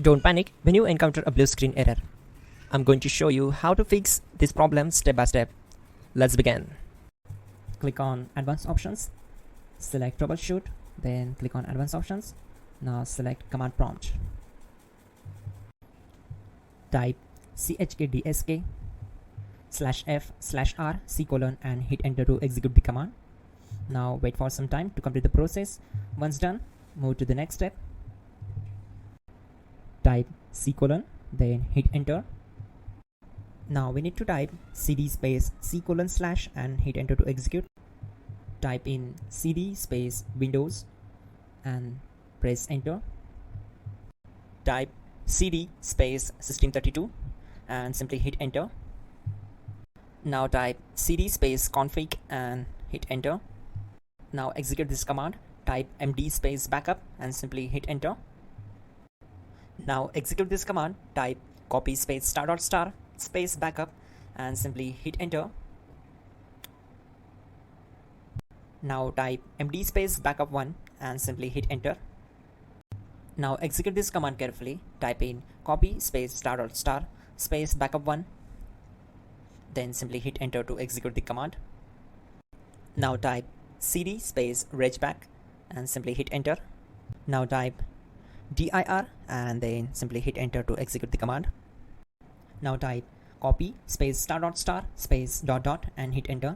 Don't panic when you encounter a blue screen error. I'm going to show you how to fix this problem step by step. Let's begin. Click on Advanced Options, select Troubleshoot, then click on Advanced Options. Now select Command Prompt. Type chkdsk/f/r c:, and hit enter to execute the command. Now wait for some time to complete the process. Once done, move to the next step. Type c:, then hit enter. Now we need to type cd space c:/ and hit enter to execute. Type in cd space Windows and press enter. Type cd space System32 and simply hit enter. Now type cd space config and hit enter. Now execute this command. Type md space backup and simply hit enter. Now execute this command. Type copy space *** space backup and simply hit enter. Now type md space backup1 and simply hit enter. Now execute this command carefully. Type in copy space ** space backup1, then simply hit enter to execute the command. Now type cd space regback and simply hit enter. Now type dir and then simply hit enter to execute the command. Now type copy space ** space ... and hit enter.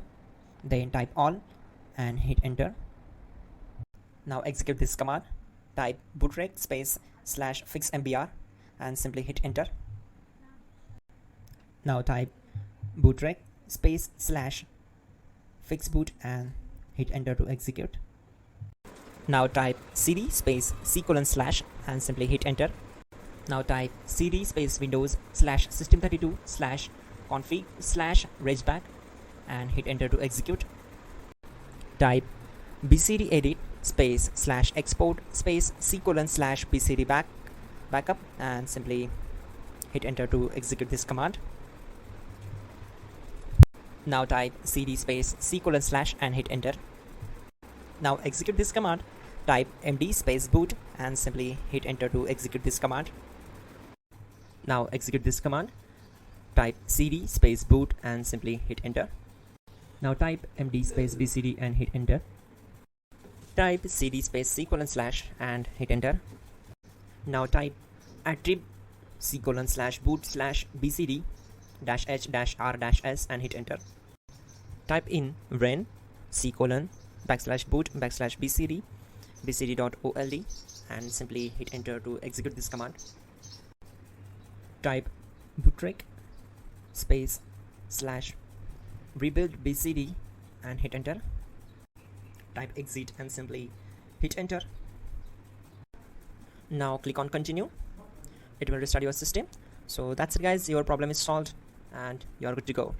Then type all and hit enter. Now execute this command. Type bootrec space /fixmbr and simply hit enter. Now type bootrec space /fixboot and hit enter to execute. Now type cd space c:/ and simply hit enter. Now type cd space Windows /System32 /config /regback and hit enter to execute. Type bcd edit space /export space c:/ bcd backup and simply hit enter to execute this command. Now type cd space c:/ and hit enter. Now execute this command. Type md space boot and simply hit enter to execute this command. Now execute this command. Type cd space boot and simply hit enter. Now type md space bcd and hit enter. Type cd space c:/ and hit enter. Now type attrib c:/boot /bcd -h-r-s and hit enter. Type in ren c:/boot /bcd bcd.old and simply hit enter to execute this command. Type bootrec space /rebuild bcd and hit enter. Type exit and simply hit enter. Now click on continue. It will restart your system. So that's it guys, your problem is solved and you're good to go.